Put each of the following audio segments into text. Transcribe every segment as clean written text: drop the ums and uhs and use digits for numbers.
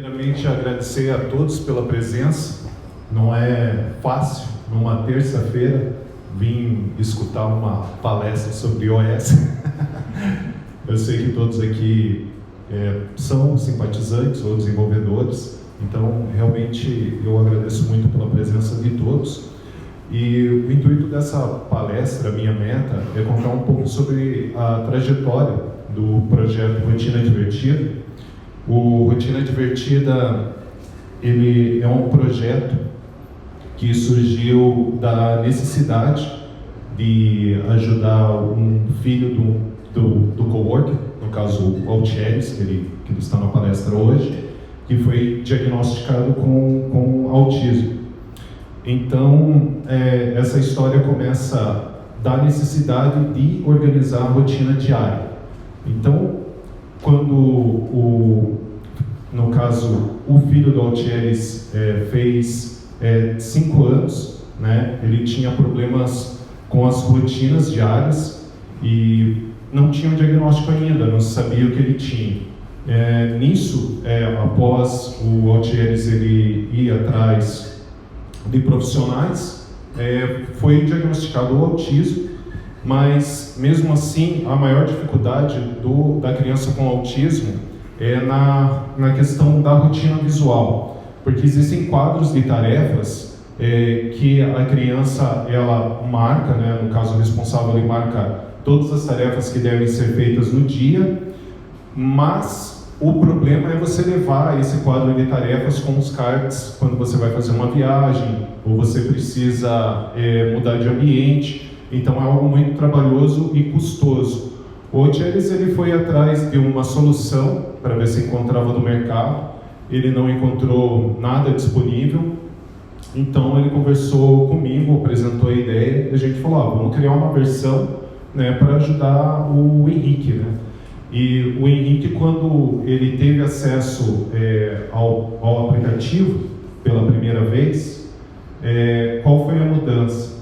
Primeiramente, agradecer a todos pela presença. Não é fácil, numa terça-feira, vir escutar uma palestra sobre iOS. Eu sei que todos aqui são simpatizantes ou desenvolvedores, então realmente eu agradeço muito pela presença de todos. E o intuito dessa palestra, minha meta, é contar um pouco sobre a trajetória do projeto Rotina Divertida. O Rotina Divertida, ele é um projeto que surgiu da necessidade de ajudar um filho do coworker, no caso o Altieres, que ele está na palestra hoje, que foi diagnosticado com autismo. Então, essa história começa da necessidade de organizar a rotina diária. Então, quando no caso, o filho do Altieres fez 5 anos, né? Ele tinha problemas com as rotinas diárias e não tinha um diagnóstico ainda, não sabia o que ele tinha. Nisso, após o Altieres ele ir atrás de profissionais, foi diagnosticado o autismo, mas mesmo assim a maior dificuldade da criança com autismo é na questão da rotina visual, porque existem quadros de tarefas que a criança ela marca, né, no caso o responsável ele marca todas as tarefas que devem ser feitas no dia, mas o problema é você levar esse quadro de tarefas com os cards quando você vai fazer uma viagem ou você precisa mudar de ambiente. Então é algo muito trabalhoso e custoso. O Altieres ele foi atrás de uma solução para ver se encontrava no mercado. Ele não encontrou nada disponível. Então ele conversou comigo, apresentou a ideia e a gente falou, vamos criar uma versão, né, para ajudar o Henrique, né? E o Henrique, quando ele teve acesso ao aplicativo pela primeira vez, qual foi a mudança?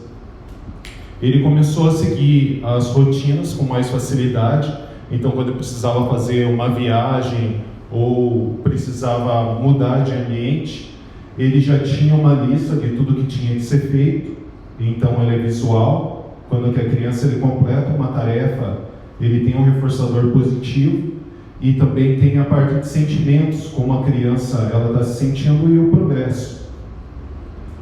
Ele começou a seguir as rotinas com mais facilidade. Então, quando ele precisava fazer uma viagem ou precisava mudar de ambiente, ele já tinha uma lista de tudo que tinha que ser feito. Então, ele é visual. Quando que a criança ele completa uma tarefa, ele tem um reforçador positivo e também tem a parte de sentimentos, como a criança ela está se sentindo e o progresso.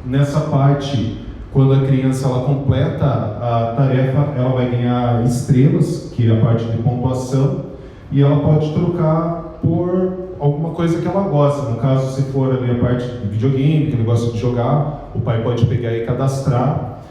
Nessa parte, quando a criança ela completa a tarefa, ela vai ganhar estrelas, que é a parte de pontuação, e ela pode trocar por alguma coisa que ela gosta. No caso, se for ali a parte de videogame, que ele gosta de jogar, o pai pode pegar e cadastrar,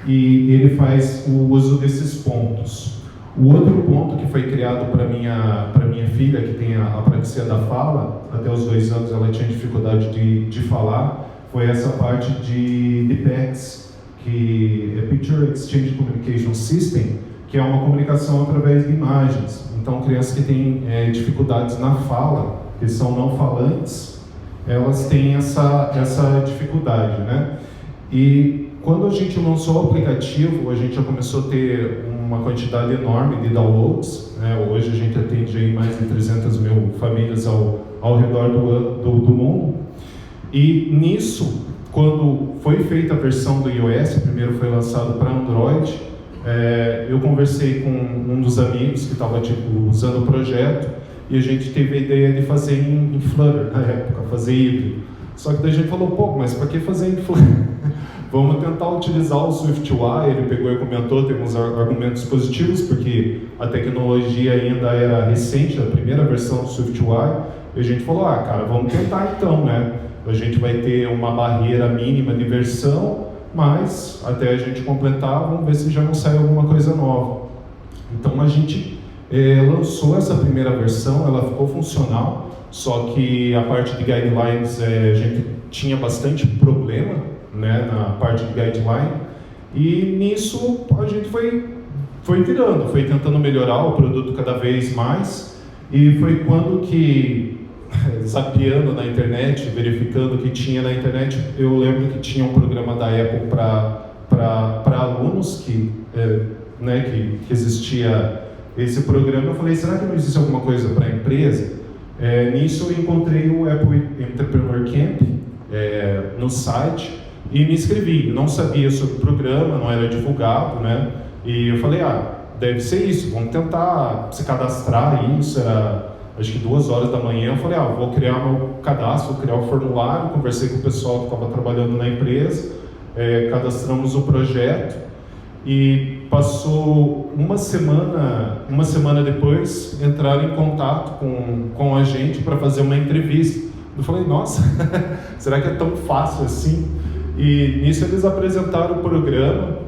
e ele faz o uso desses pontos. O outro ponto que foi criado para minha filha, que tem a apraxia da fala, até os 2 anos ela tinha dificuldade de falar, foi essa parte de PECS, que é Picture Exchange Communication System, que é uma comunicação através de imagens. Então, crianças que têm dificuldades na fala, que são não falantes, elas têm essa dificuldade, né? E quando a gente lançou o aplicativo, a gente já começou a ter uma quantidade enorme de downloads, né? Hoje a gente atende aí mais de 300 mil famílias ao redor do mundo. E nisso, quando foi feita a versão do iOS, primeiro foi lançado para Android, eu conversei com um dos amigos que estava usando o projeto e a gente teve a ideia de fazer em Flutter na época, fazer híbrido. Só que daí a gente falou, mas para que fazer em Flutter? Vamos tentar utilizar o SwiftUI. Ele pegou e comentou, tem uns argumentos positivos, porque a tecnologia ainda era recente, a primeira versão do SwiftUI, e a gente falou, cara, vamos tentar então, né? A gente vai ter uma barreira mínima de versão, mas até a gente completar, vamos ver se já não sai alguma coisa nova. Então a gente lançou essa primeira versão, ela ficou funcional, só que a parte de guidelines a gente tinha bastante problema, né, na parte de guideline, e nisso a gente foi virando, foi tentando melhorar o produto cada vez mais, e foi quando que zapeando na internet, verificando o que tinha na internet, eu lembro que tinha um programa da Apple para alunos que existia esse programa. Eu falei, será que não existe alguma coisa para a empresa? Nisso eu encontrei o Apple Entrepreneur Camp no site e me inscrevi. Eu não sabia sobre o programa, não era divulgado, né? E eu falei, deve ser isso, vamos tentar se cadastrar. Isso era, acho que 2 horas da manhã. Eu falei, vou criar meu cadastro, vou criar o formulário. Conversei com o pessoal que estava trabalhando na empresa, cadastramos o projeto e passou uma semana depois, entraram em contato com a gente para fazer uma entrevista. Eu falei, nossa, será que é tão fácil assim? E nisso eles apresentaram o programa.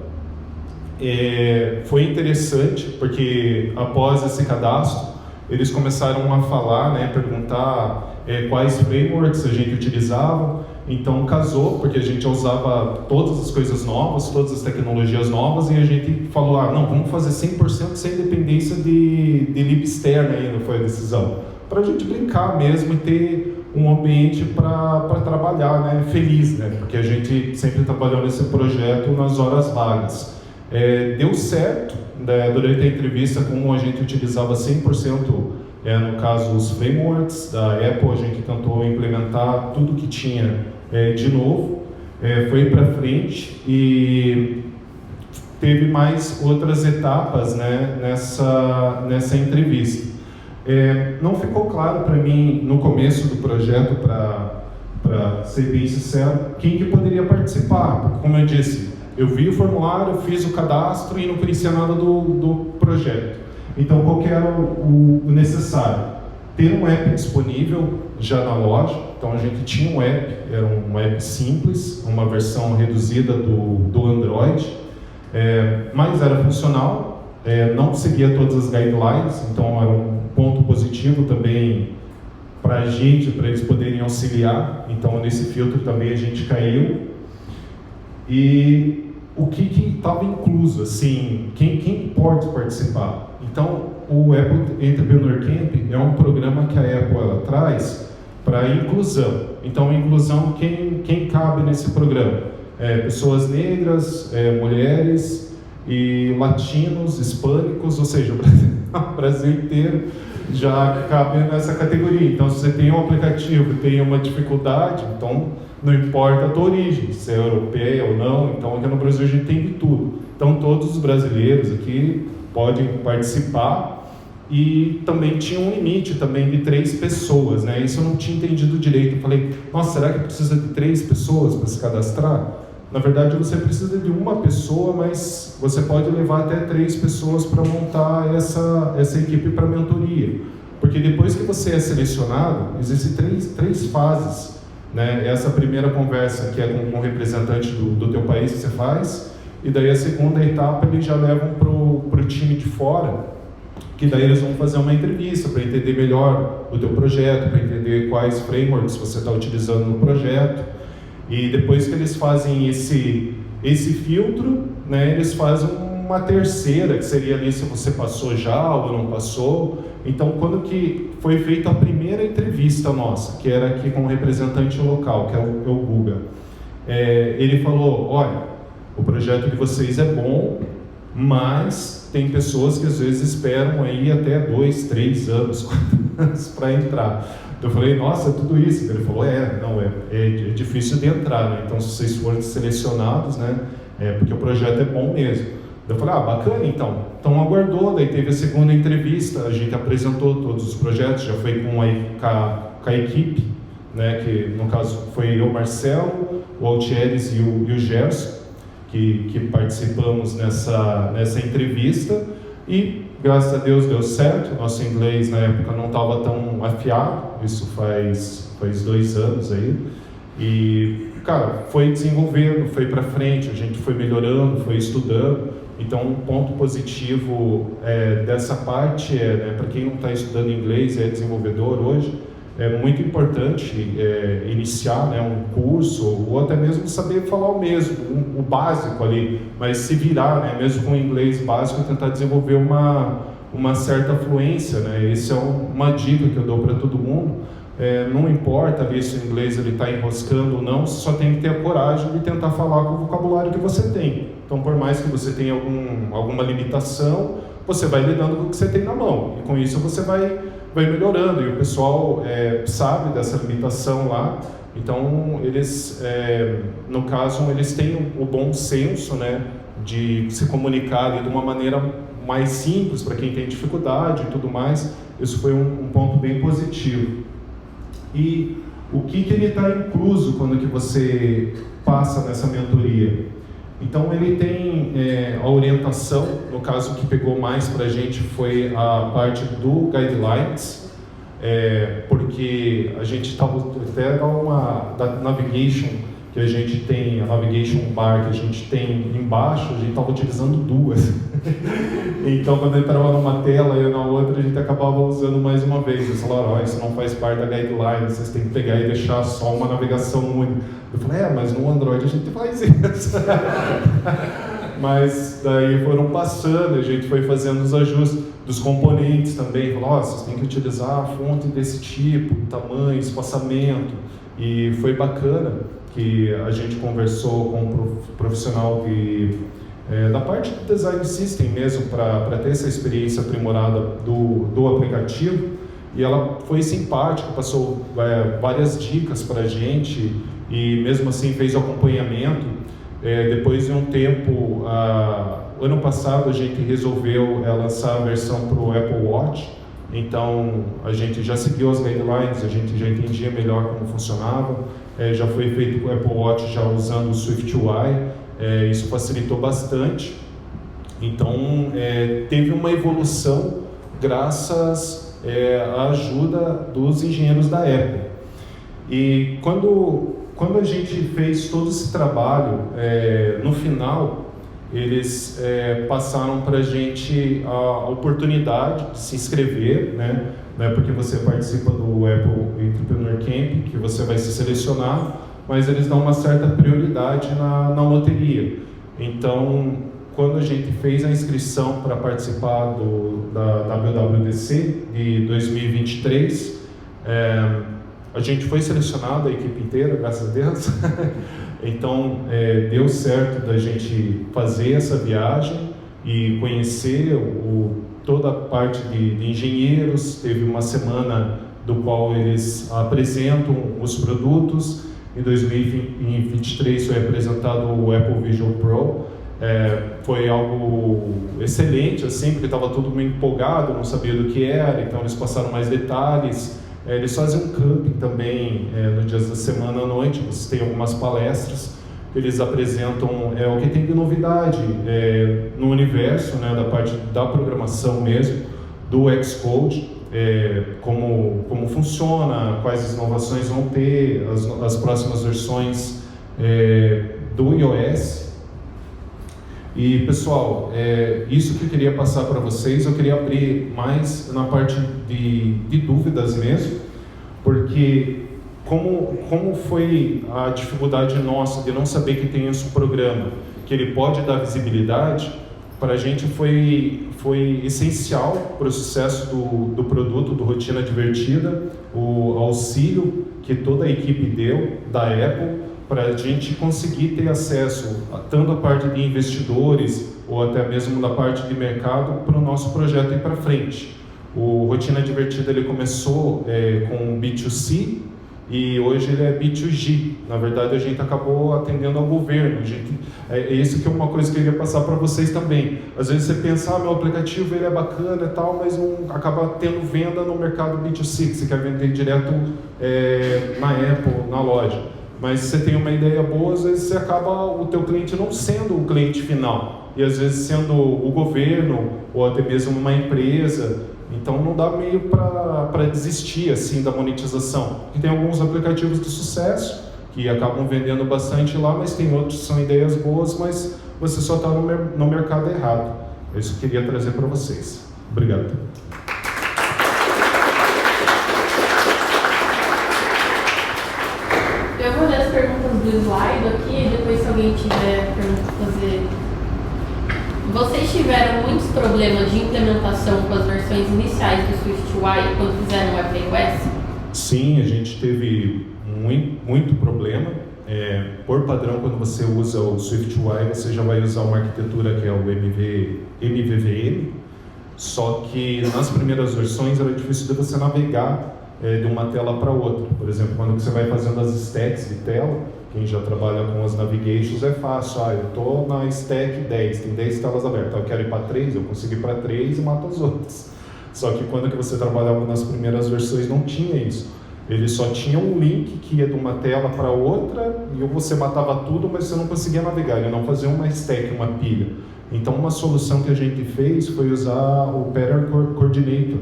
Foi interessante, porque após esse cadastro, eles começaram a falar, né, perguntar quais frameworks a gente utilizava. Então casou, porque a gente usava todas as coisas novas, todas as tecnologias novas, e a gente falou, não, vamos fazer 100% sem dependência de lib externa, ainda foi a decisão, para a gente brincar mesmo e ter um ambiente para trabalhar, né, feliz, né, porque a gente sempre trabalhou nesse projeto nas horas vagas. Deu certo, né, durante a entrevista, como a gente utilizava 100%, no caso os frameworks da Apple, a gente tentou implementar tudo que tinha de novo, foi para frente e teve mais outras etapas, né, nessa entrevista. Não ficou claro para mim no começo do projeto, para ser bem sincero, quem que poderia participar, porque, como eu disse, eu vi o formulário, fiz o cadastro e não conhecia nada do projeto. Então, qual que era o necessário? Ter um app disponível já na loja. Então, a gente tinha um app, era um app simples, uma versão reduzida do Android, mas era funcional, não seguia todas as guidelines, então era um ponto positivo também para a gente, para eles poderem auxiliar. Então, nesse filtro também a gente caiu. E o que estava incluso, assim, quem pode participar? Então, o Apple Entrepreneur Camp é um programa que a Apple ela traz para inclusão. Então, inclusão, quem cabe nesse programa? Pessoas negras, mulheres e latinos, hispânicos, ou seja, o Brasil inteiro já cabe nessa categoria. Então, se você tem um aplicativo e tem uma dificuldade, então não importa a tua origem, se é europeia ou não. Então, aqui no Brasil a gente tem de tudo. Então, todos os brasileiros aqui podem participar. E também tinha um limite também de 3 pessoas, né? Isso eu não tinha entendido direito. Eu falei, nossa, será que precisa de 3 pessoas para se cadastrar? Na verdade, você precisa de uma pessoa, mas você pode levar até 3 pessoas para montar essa equipe para mentoria. Porque depois que você é selecionado, existem três fases, né? Essa primeira conversa, que é com o representante do teu país que você faz, e daí a segunda etapa eles já levam para o time de fora, que daí eles vão fazer uma entrevista para entender melhor o teu projeto, para entender quais frameworks você está utilizando no projeto. E depois que eles fazem esse filtro, né, eles fazem uma terceira, que seria ali se você passou já ou não passou. Então, quando que foi feita a primeira entrevista nossa, que era aqui com o representante local, que é o Guga, ele falou, olha, o projeto de vocês é bom, mas tem pessoas que às vezes esperam aí até 2, 3 anos para entrar. Eu falei, nossa, tudo isso? Ele falou, é difícil de entrar, né? Então, se vocês forem selecionados, né, porque o projeto é bom mesmo. Eu falei, bacana então. Então aguardou, daí teve a segunda entrevista, a gente apresentou todos os projetos, já foi com a equipe, né, que no caso foi eu, Marcelo, o Altieres e o Gerson, que participamos nessa entrevista, e graças a Deus deu certo. Nosso inglês na época não estava tão afiado, isso faz 2 anos aí, e cara, foi desenvolvendo, foi para frente, a gente foi melhorando, foi estudando. Então, um ponto positivo dessa parte né, para quem não está estudando inglês e é desenvolvedor hoje, é muito importante iniciar, né, um curso, ou até mesmo saber falar o mesmo, o básico ali, mas se virar, né, mesmo com o inglês básico, tentar desenvolver uma certa fluência, né? Essa é uma dica que eu dou para todo mundo. Não importa ali se o inglês está enroscando ou não, você só tem que ter a coragem de tentar falar com o vocabulário que você tem. Então, por mais que você tenha alguma limitação, você vai lidando com o que você tem na mão, e com isso você vai vai melhorando, e o pessoal sabe dessa limitação lá. Então, eles, no caso, eles têm o bom senso, né, de se comunicar ali de uma maneira mais simples para quem tem dificuldade e tudo mais. Isso foi um ponto bem positivo. E o que ele está incluso quando que você passa nessa mentoria? Então, ele tem a orientação, no caso que pegou mais para a gente foi a parte do Guidelines, porque a gente estava até da Navigation, que a gente tem, a Navigation Bar que a gente tem embaixo, a gente estava utilizando duas. Então, quando entrava numa tela e na outra, a gente acabava usando mais uma vez. Eles falaram, isso não faz parte da Guideline, vocês têm que pegar e deixar só uma navegação única. Eu falei, mas no Android a gente faz isso. Mas daí foram passando, a gente foi fazendo os ajustes dos componentes também. Falou, vocês têm que utilizar a fonte desse tipo, tamanho, espaçamento. E foi bacana que a gente conversou com um profissional da parte do design system mesmo, para ter essa experiência aprimorada do aplicativo. E ela foi simpática, passou várias dicas para a gente e mesmo assim fez o acompanhamento. Depois de um tempo, ano passado a gente resolveu lançar a versão para o Apple Watch. Então a gente já seguiu as guidelines, a gente já entendia melhor como funcionava. Já foi feito com o Apple Watch já usando o SwiftUI. Isso facilitou bastante. Então teve uma evolução graças à ajuda dos engenheiros da Apple. E quando a gente fez todo esse trabalho, no final eles passaram para a gente a oportunidade de se inscrever, né? Não é porque você participa do Apple Entrepreneur Camp que você vai ser selecionado, mas eles dão uma certa prioridade na loteria. Então, quando a gente fez a inscrição para participar da WWDC de 2023, a gente foi selecionado, a equipe inteira, graças a Deus. Então, deu certo da gente fazer essa viagem e conhecer toda a parte de engenheiros. Teve uma semana do qual eles apresentam os produtos. Em 2023 foi apresentado o Apple Vision Pro. Foi algo excelente, assim, porque estava todo mundo empolgado, não sabia do que era, então eles passaram mais detalhes. Eles fazem um camping também nos dias da semana à noite. Vocês têm algumas palestras, eles apresentam o que tem de novidade no universo, né, da parte da programação mesmo, do Xcode, como funciona, quais inovações vão ter, as próximas versões do iOS. E pessoal, isso que eu queria passar para vocês. Eu queria abrir mais na parte de dúvidas mesmo, porque como foi a dificuldade nossa de não saber que tem esse programa, que ele pode dar visibilidade, para a gente foi essencial para o sucesso do produto, do Rotina Divertida, o auxílio que toda a equipe deu da Apple, para a gente conseguir ter acesso tanto a parte de investidores ou até mesmo da parte de mercado para o nosso projeto ir para frente. O Rotina Divertida ele começou com B2C e hoje ele é B2G. Na verdade, a gente acabou atendendo ao governo. Isso que é uma coisa que eu queria passar para vocês também. Às vezes você pensa, meu aplicativo ele é bacana e tal, mas não acaba tendo venda no mercado B2C, que você quer vender direto na Apple, na loja. Mas se você tem uma ideia boa, às vezes você acaba o teu cliente não sendo o cliente final, e às vezes sendo o governo ou até mesmo uma empresa. Então não dá meio para desistir assim da monetização. E tem alguns aplicativos de sucesso que acabam vendendo bastante lá, mas tem outros que são ideias boas, mas você só está no mercado errado. É isso que eu queria trazer para vocês. Obrigado. Eu vou ler as perguntas do slide aqui, depois se alguém tiver pergunta para fazer. Vocês tiveram muitos problemas de implementação com as versões iniciais do SwiftUI quando fizeram o iOS? Sim, a gente teve muito problema. Por padrão, quando você usa o SwiftUI, você já vai usar uma arquitetura que é o MVVM. Só que nas primeiras versões era difícil de você navegar de uma tela para outra. Por exemplo, quando você vai fazendo as stacks de tela, quem já trabalha com as navigations é fácil. Eu estou na stack 10, tem 10 telas abertas, eu quero ir para 3, eu consigo ir para 3 e mato as outras. Só que quando que você trabalhava nas primeiras versões não tinha isso. Ele só tinha um link que ia de uma tela para outra e você matava tudo, mas você não conseguia navegar, ele não fazia uma stack, uma pilha. Então uma solução que a gente fez foi usar o Pattern Coordinator.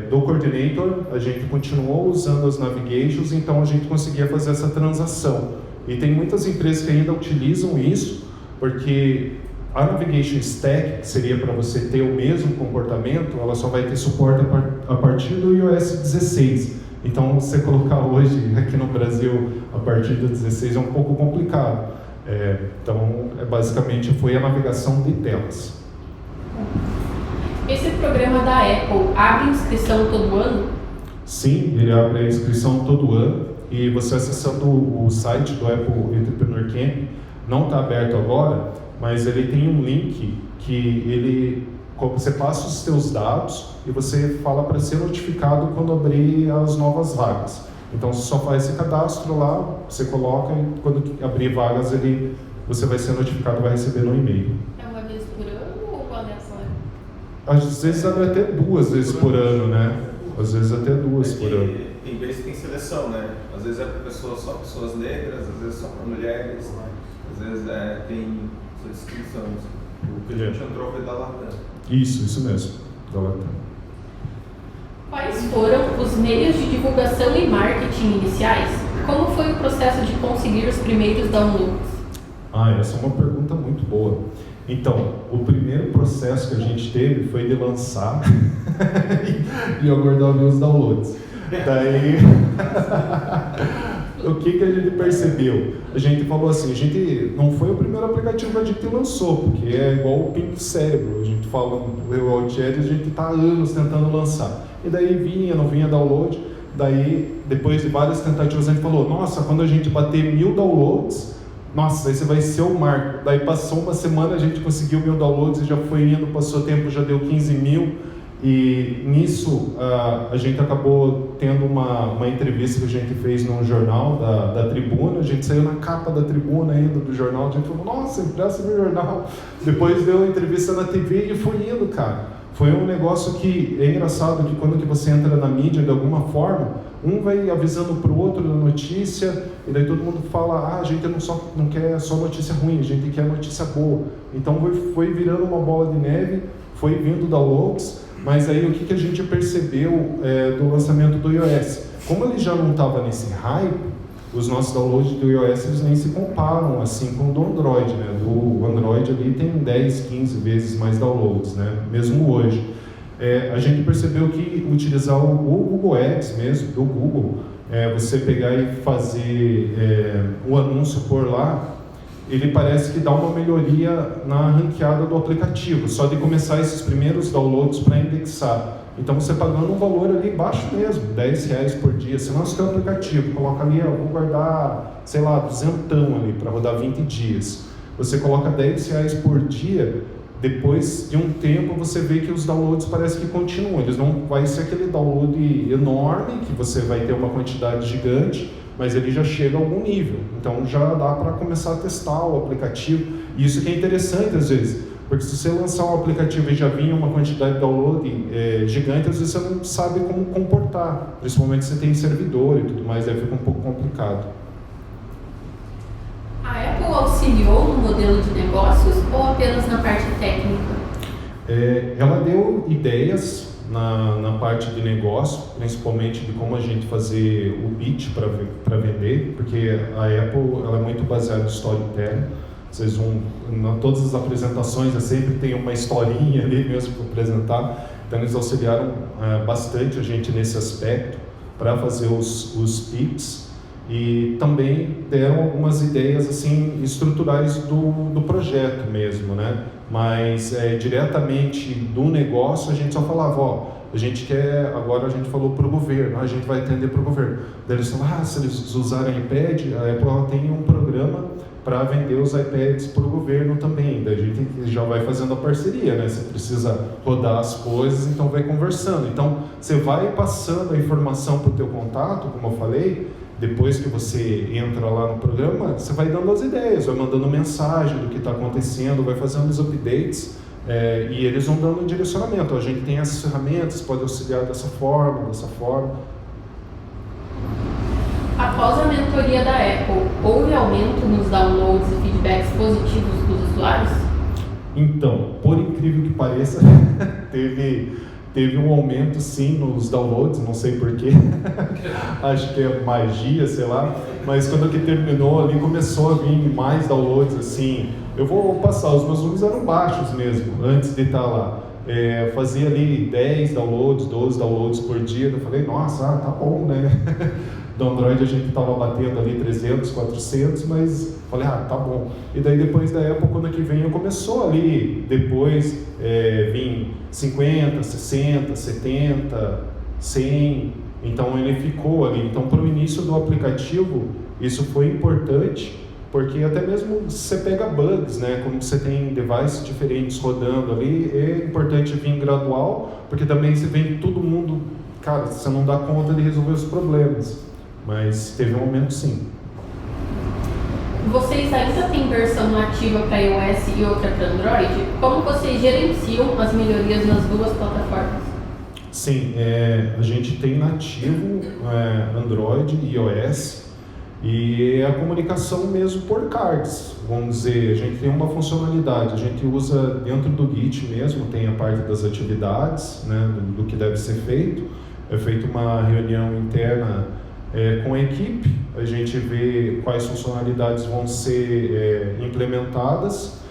Do Coordinator a gente continuou usando as navigations, então a gente conseguia fazer essa transação. E tem muitas empresas que ainda utilizam isso, porque a Navigation Stack, que seria para você ter o mesmo comportamento, ela só vai ter suporte a partir do iOS 16. Então, você colocar hoje aqui no Brasil a partir do 16 é um pouco complicado. Então, basicamente foi a navegação de telas. Esse programa da Apple abre inscrição todo ano? Sim, ele abre a inscrição todo ano. E você acessando o site do Apple Entrepreneur Camp, não está aberto agora, mas ele tem um link que você passa os seus dados e você fala para ser notificado quando abrir as novas vagas. Então você só faz esse cadastro lá, você coloca e quando abrir vagas você vai ser notificado, vai receber no e-mail. É uma vez por ano ou aleatório? Às vezes abre até 2 vezes por ano, né? Às vezes até 2 por ano. Tem vezes que tem seleção, né? Às vezes é para só pessoas negras, às vezes só para mulheres, às vezes tem inscrições. O que a gente entrou foi da Latam. Isso mesmo, da Latam. Quais foram os meios de divulgação e marketing iniciais? Como foi o processo de conseguir os primeiros downloads? Essa é uma pergunta muito boa. Então, o primeiro processo que a gente teve foi de lançar e aguardar ver os downloads. Daí, o que a gente percebeu? A gente falou assim, a gente não foi o primeiro aplicativo que a gente lançou, porque é igual o Pink Cérebro, a gente fala o Outchat, a gente está há anos tentando lançar. E daí não vinha download, daí depois de várias tentativas a gente falou, nossa, quando a gente bater 1000 downloads, nossa, esse vai ser o marco. Daí passou uma semana, a gente conseguiu 1000 downloads e já foi indo, passou tempo, já deu 15 mil. E nisso a gente acabou tendo uma entrevista que a gente fez num jornal da Tribuna, a gente saiu na capa da Tribuna ainda do jornal, a gente falou, nossa, impressa no jornal. Depois deu entrevista na TV e foi indo, cara. Foi um negócio que é engraçado, que quando que você entra na mídia de alguma forma, um vai avisando para o outro da notícia, e daí todo mundo fala, a gente não quer só notícia ruim, a gente quer notícia boa. Então foi virando uma bola de neve, foi vindo downloads, mas aí o que a gente percebeu do lançamento do iOS? Como ele já não estava nesse hype, os nossos downloads do iOS eles nem se comparam assim com o do Android, né? Do Android ali tem 10, 15 vezes mais downloads, né? Mesmo hoje. A gente percebeu que utilizar o Google Ads mesmo, do Google, você pegar e fazer o anúncio por lá, ele parece que dá uma melhoria na ranqueada do aplicativo, só de começar esses primeiros downloads para indexar. Então você pagando um valor ali baixo mesmo, R$10 por dia, você lança o seu aplicativo, coloca ali, vou guardar, sei lá, 200 ali para rodar 20 dias. Você coloca R$10 por dia, depois de um tempo você vê que os downloads parece que continuam, eles não vai ser aquele download enorme, que você vai ter uma quantidade gigante, mas ele já chega a algum nível, então já dá para começar a testar o aplicativo, e isso que é interessante às vezes, porque se você lançar um aplicativo e já vinha uma quantidade de download gigante, às vezes você não sabe como comportar, principalmente se tem servidor e tudo mais, aí fica um pouco complicado. A Apple auxiliou no modelo de negócios ou apenas na parte técnica? Ela deu ideias na parte de negócio, principalmente de como a gente fazer o pitch para vender, porque a Apple ela é muito baseada em storytelling. Vocês vão, todas as apresentações sempre tem uma historinha ali mesmo para apresentar, então eles auxiliaram bastante a gente nesse aspecto para fazer os pitches e também deram algumas ideias assim estruturais do projeto mesmo, né? Mas diretamente do negócio a gente só falava, agora a gente falou para o governo, a gente vai atender para o governo. Daí eles falam, se eles usarem iPad, a Apple ela tem um programa para vender os iPads para o governo também. Daí a gente já vai fazendo a parceria, né? Você precisa rodar as coisas, então vai conversando. Então, você vai passando a informação para o teu contato, como eu falei, depois que você entra lá no programa, você vai dando as ideias, vai mandando mensagem do que está acontecendo, vai fazendo os updates, e eles vão dando um direcionamento. A gente tem essas ferramentas, pode auxiliar dessa forma. Após a mentoria da Apple, houve aumento nos downloads e feedbacks positivos dos usuários? Então, por incrível que pareça, teve um aumento sim nos downloads, não sei porquê, acho que é magia, sei lá, mas quando que terminou ali começou a vir mais downloads, assim, eu vou passar, os meus números eram baixos mesmo, antes de estar lá. Fazia ali 10 downloads, 12 downloads por dia, eu falei, nossa, tá bom, né? Do Android a gente estava batendo ali 300, 400, mas falei, tá bom. E daí depois da Apple, quando que veio, começou ali, depois vim 50, 60, 70, 100, então ele ficou ali. Então para o início do aplicativo, isso foi importante, porque até mesmo você pega bugs, né? Como você tem devices diferentes rodando ali, é importante vir gradual, porque também você vem todo mundo, cara, você não dá conta de resolver os problemas. Mas teve um aumento sim. Vocês ainda têm versão nativa para iOS e outra para Android? Como vocês gerenciam as melhorias nas duas plataformas? Sim, a gente tem nativo Android e iOS, e é a comunicação mesmo por cards. Vamos dizer, a gente tem uma funcionalidade, a gente usa dentro do Git mesmo, tem a parte das atividades, né, do que deve ser feito. É feita uma reunião interna com a equipe, a gente vê quais funcionalidades vão ser implementadas,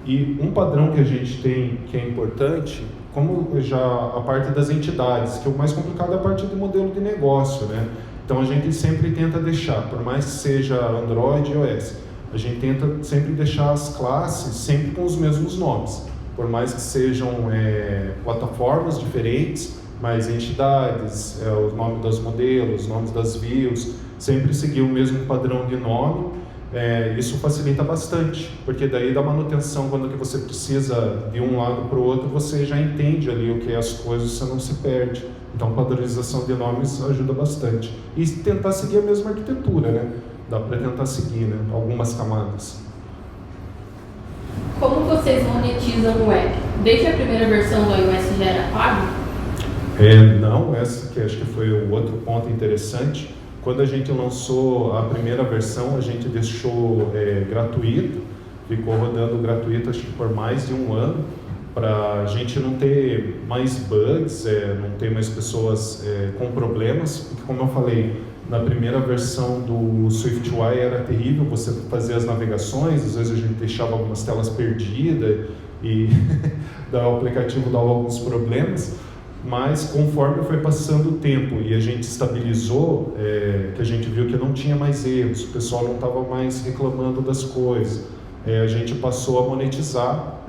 e um padrão que a gente tem que é importante, como já a parte das entidades, que o mais complicado é a parte do modelo de negócio, né? Então a gente sempre tenta deixar, por mais que seja Android e iOS, a gente tenta sempre deixar as classes sempre com os mesmos nomes, por mais que sejam plataformas diferentes, mas entidades, os nomes dos modelos, os nomes das views, sempre seguir o mesmo padrão de nome. Isso facilita bastante, porque daí da manutenção, quando que você precisa de um lado para o outro, você já entende ali o que é as coisas, você não se perde. Então, padronização de nomes ajuda bastante. E tentar seguir a mesma arquitetura, né? Dá para tentar seguir, né? Algumas camadas. Como vocês monetizam o app? Desde a primeira versão do iOS já era pago? Não, essa que acho que foi o outro ponto interessante. Quando a gente lançou a primeira versão, a gente deixou gratuito, ficou rodando gratuito acho que por mais de um ano, para a gente não ter mais bugs, não ter mais pessoas com problemas, porque como eu falei, na primeira versão do SwiftUI era terrível você fazer as navegações, às vezes a gente deixava algumas telas perdidas e o aplicativo dava alguns problemas. Mas conforme foi passando o tempo e a gente estabilizou, que a gente viu que não tinha mais erros, o pessoal não estava mais reclamando das coisas, a gente passou a monetizar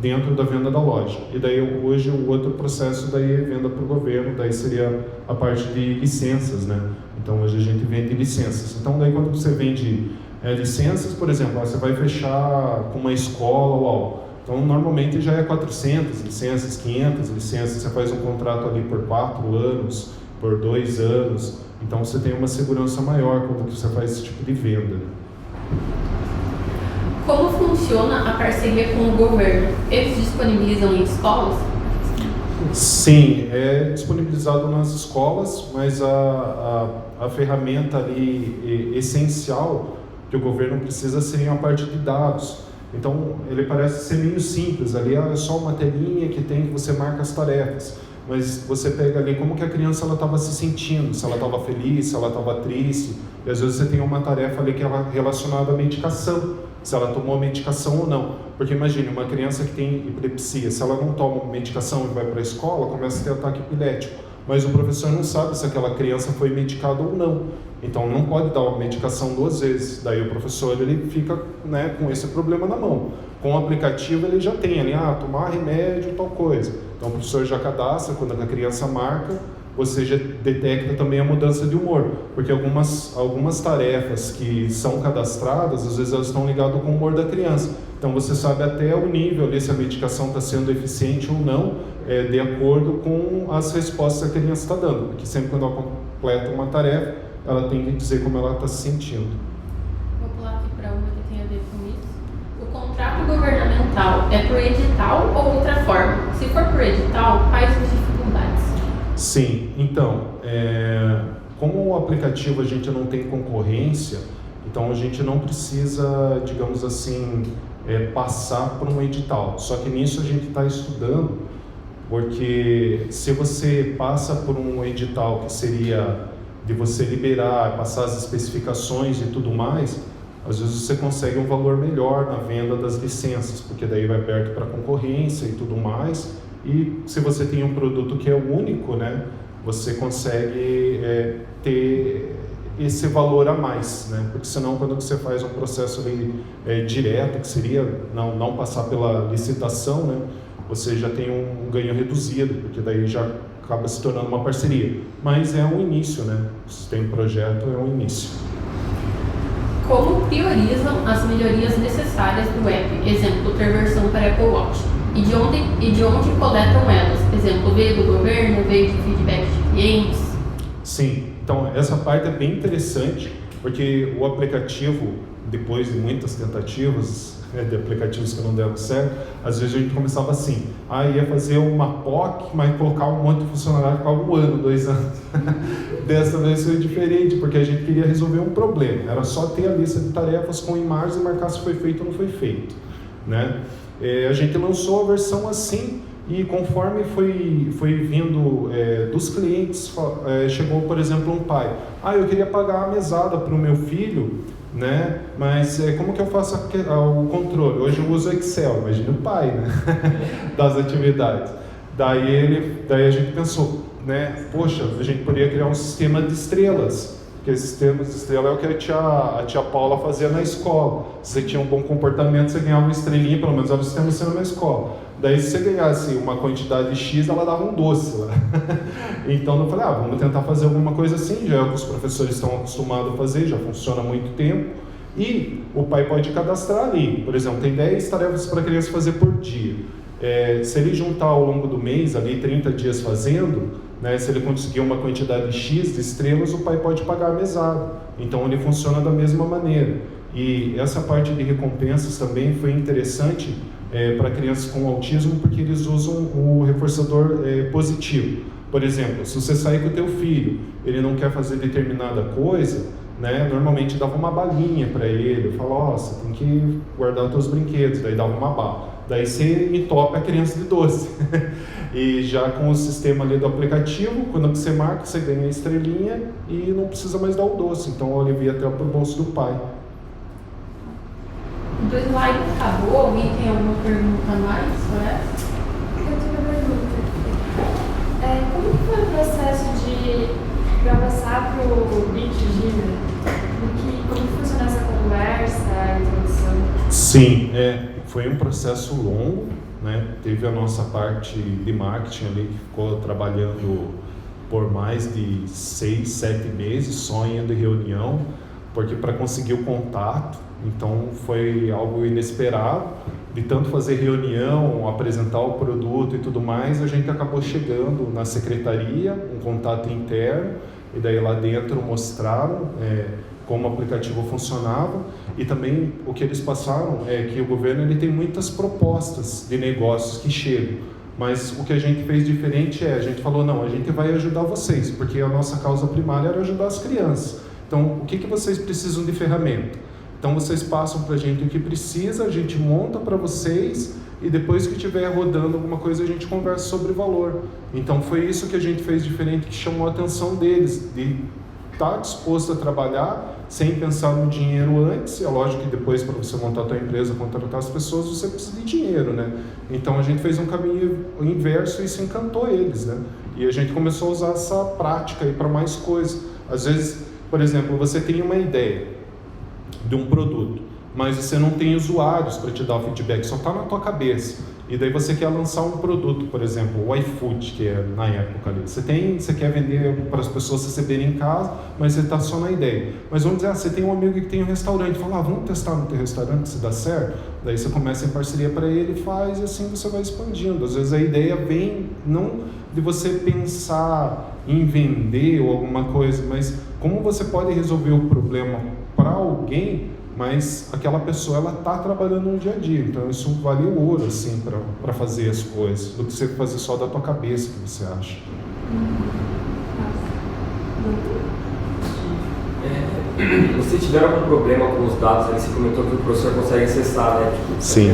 dentro da venda da loja. E daí hoje o outro processo daí é venda para o governo, daí seria a parte de licenças, né? Então hoje a gente vende licenças. Então daí quando você vende licenças, por exemplo, você vai fechar com uma escola ou algo. Então, normalmente já é 400 licenças, 500 licenças, você faz um contrato ali por 4 anos, por 2 anos, então você tem uma segurança maior quando você faz esse tipo de venda. Como funciona a parceria com o governo? Eles disponibilizam em escolas? Sim, é disponibilizado nas escolas, mas a ferramenta ali essencial que o governo precisa seria a parte de dados. Então, ele parece ser meio simples, ali é só uma telinha que você marca as tarefas, mas você pega ali como que a criança estava se sentindo, se ela estava feliz, se ela estava triste, e às vezes você tem uma tarefa ali que é relacionada à medicação, se ela tomou medicação ou não, porque imagine, uma criança que tem epilepsia, se ela não toma medicação e vai para a escola, começa a ter ataque epilético, mas o professor não sabe se aquela criança foi medicada ou não. Então não pode dar uma medicação 2 vezes. Daí o professor ele fica, né, com esse problema na mão. Com o aplicativo ele já tem ali, tomar remédio, tal coisa. Então o professor já cadastra, quando a criança marca, você já detecta também a mudança de humor. Porque algumas tarefas que são cadastradas, às vezes elas estão ligadas com o humor da criança. Então você sabe até o nível ali, se a medicação está sendo eficiente ou não, de acordo com as respostas que a criança está dando. Porque sempre quando ela completa uma tarefa, ela tem que dizer como ela está se sentindo. Vou pular aqui para uma que tem a ver com isso. O contrato governamental é por edital ou outra forma? Se for por edital, quais as dificuldades? Sim, então, como o aplicativo a gente não tem concorrência, então a gente não precisa, digamos assim, passar por um edital. Só que nisso a gente está estudando, porque se você passa por um edital que seria de você liberar, passar as especificações e tudo mais, às vezes você consegue um valor melhor na venda das licenças, porque daí vai aberto para concorrência e tudo mais. E se você tem um produto que é único, né, você consegue ter esse valor a mais, né? Porque senão quando você faz um processo ali, direto, que seria não passar pela licitação, né, você já tem um ganho reduzido, porque daí já acaba se tornando uma parceria. Mas é um início, né? Se tem projeto, é um início. Como priorizam as melhorias necessárias do app? Exemplo, ter versão para Apple Watch. E de onde coletam elas? Exemplo, veio do governo, veio de feedback de clientes? Sim, então essa parte é bem interessante, porque o aplicativo, depois de muitas tentativas, de aplicativos que não deram certo, às vezes a gente começava assim, ia fazer uma POC, mas colocar um monte de funcionário ficava 1 ano, 2 anos. Dessa vez foi diferente, porque a gente queria resolver um problema, era só ter a lista de tarefas com imagens e marcar se foi feito ou não foi feito, né? A gente lançou a versão assim, e conforme foi vindo dos clientes, chegou, por exemplo, um pai, eu queria pagar a mesada para o meu filho, né? Mas como que eu faço o controle? Hoje eu uso Excel, imagina o pai, né? Das atividades. Daí a gente pensou, né? Poxa, a gente poderia criar um sistema de estrelas, porque esse sistema de estrela é o que a tia Paula fazia na escola. Se você tinha um bom comportamento, você ganhava uma estrelinha, pelo menos era o sistema sendo na escola. Daí se você ganhasse uma quantidade X, ela dava um doce lá. Então eu falei, vamos tentar fazer alguma coisa assim, já os professores estão acostumados a fazer, já funciona há muito tempo. E o pai pode cadastrar ali, por exemplo, tem 10 tarefas para a criança fazer por dia. Se ele juntar ao longo do mês, ali 30 dias fazendo, né, se ele conseguir uma quantidade X de estrelas, o pai pode pagar a mesada. Então ele funciona da mesma maneira. E essa parte de recompensas também foi interessante para crianças com autismo, porque eles usam o reforçador positivo. Por exemplo, se você sair com o teu filho, ele não quer fazer determinada coisa, né, normalmente dava uma balinha para ele, fala, você tem que guardar os teus brinquedos, daí dava uma bala. Daí você entope a criança de doce. E já com o sistema ali do aplicativo, quando você marca, você ganha a estrelinha e não precisa mais dar o doce, então alivia até pro bolso do pai. Do slide acabou? Alguém tem alguma pergunta a mais sobre essa? Eu tenho uma pergunta. Como que foi o processo para passar para o BitGina? Como funciona essa conversa, a introdução? Sim, foi um processo longo, né? Teve a nossa parte de marketing ali que ficou trabalhando por mais de 6, 7 meses só indo em reunião, porque para conseguir o contato, então foi algo inesperado, de tanto fazer reunião, apresentar o produto e tudo mais, a gente acabou chegando na secretaria, um contato interno, e daí lá dentro mostraram como o aplicativo funcionava, e também o que eles passaram é que o governo ele tem muitas propostas de negócios que chegam, mas o que a gente fez diferente a gente falou, não, a gente vai ajudar vocês, porque a nossa causa primária era ajudar as crianças. Então, o que vocês precisam de ferramenta? Então vocês passam para a gente o que precisa, a gente monta para vocês e depois que estiver rodando alguma coisa a gente conversa sobre valor. Então foi isso que a gente fez diferente, que chamou a atenção deles, de estar disposto a trabalhar sem pensar no dinheiro antes. É lógico que depois para você montar a tua empresa, contratar as pessoas, você precisa de dinheiro, né? Então a gente fez um caminho inverso e isso encantou eles, né? E a gente começou a usar essa prática aí para mais coisas. Às vezes, por exemplo, você tem uma ideia de um produto, mas você não tem usuários para te dar o feedback, só está na tua cabeça. E daí você quer lançar um produto, por exemplo, o iFood, que é na época ali. Você quer vender para as pessoas receberem em casa, mas você está só na ideia. Mas vamos dizer, você tem um amigo que tem um restaurante, fala, vamos testar no teu restaurante se dá certo? Daí você começa em parceria para ele, faz, e assim você vai expandindo. Às vezes a ideia vem não de você pensar em vender ou alguma coisa, mas como você pode resolver o problema para alguém, mas aquela pessoa ela está trabalhando no dia a dia, então isso vale o ouro assim para fazer as coisas, do que você fazer só da tua cabeça, que você acha. Você tiver algum problema com os dados, aí você comentou que o professor consegue acessar, né? Tipo, sim.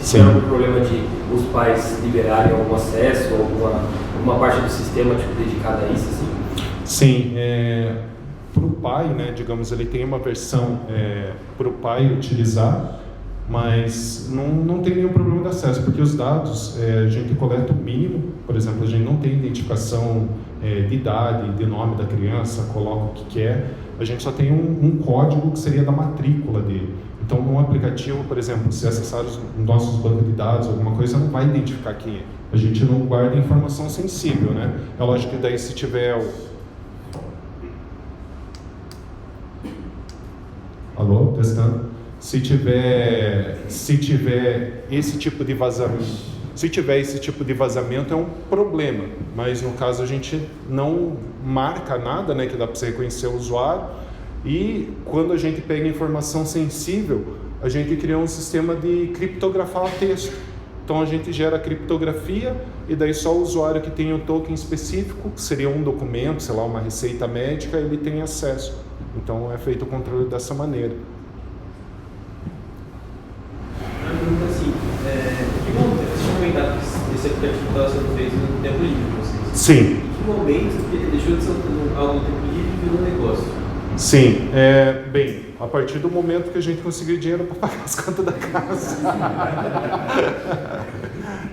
Se tiver algum problema de os pais liberarem algum acesso, alguma parte do sistema tipo, dedicada a isso, assim? Sim, para o pai, né, digamos, ele tem uma versão para o pai utilizar, mas não tem nenhum problema de acesso, porque os dados a gente coleta o mínimo, por exemplo, a gente não tem identificação de idade, de nome da criança, coloca o que quer, a gente só tem um código que seria da matrícula dele. Então, no aplicativo, por exemplo, se acessar os nossos bancos de dados, alguma coisa, não vai identificar quem é. A gente não guarda informação sensível, né? É lógico que daí se tiver Alô, testando. Se tiver esse tipo de vazamento, é um problema. Mas no caso a gente não marca nada, né, que dá para você reconhecer o usuário. E quando a gente pega informação sensível, a gente cria um sistema de criptografar o texto. Então a gente gera a criptografia e daí só o usuário que tem um token específico, que seria um documento, sei lá, uma receita médica, ele tem acesso. Então é feito o controle dessa maneira. Uma pergunta assim, que momento, você tinha comentado que esse aplicativo estava sendo feito no tempo livre de vocês? Sim. Em que momento que ele deixou de ser algo no tempo livre e virou um negócio? Sim, bem, a partir do momento que a gente conseguiu dinheiro para pagar as contas da casa.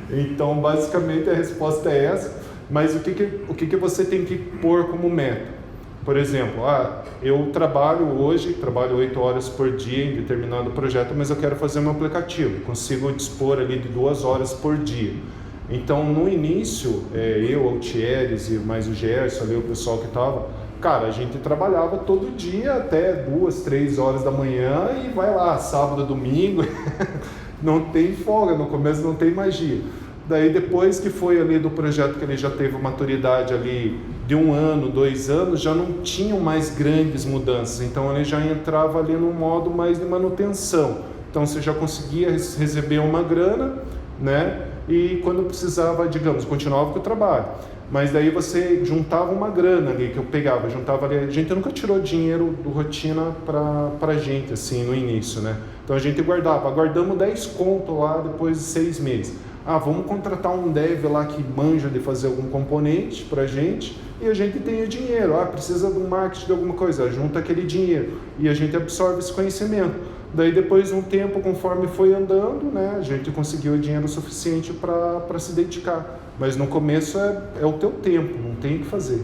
Então, basicamente, a resposta é essa. Mas o que você tem que pôr como meta? Por exemplo, eu trabalho 8 horas por dia em determinado projeto, mas eu quero fazer meu aplicativo. Consigo dispor ali de 2 horas por dia. Então, no início, eu, o Thieres e mais o Gerson, ali, o pessoal que estava, cara, a gente trabalhava todo dia até 2, 3 horas da manhã e vai lá, sábado, domingo, não tem folga, no começo não tem magia. Daí depois que foi ali do projeto que ele já teve maturidade ali de 1 ano, 2 anos, já não tinham mais grandes mudanças, então ele já entrava ali num modo mais de manutenção. Então você já conseguia receber uma grana, né? E quando precisava, digamos, continuava com o trabalho. Mas daí você juntava uma grana ali, que eu pegava, juntava ali. A gente nunca tirou dinheiro do rotina pra gente, assim, no início, né? Então a gente guardamos 10 conto lá depois de 6 meses. Vamos contratar um dev lá que manja de fazer algum componente pra gente e a gente tem o dinheiro. Precisa de um marketing de alguma coisa, junta aquele dinheiro e a gente absorve esse conhecimento. Daí depois de um tempo, conforme foi andando, né, a gente conseguiu o dinheiro suficiente para se dedicar. Mas no começo é o teu tempo, não tem o que fazer.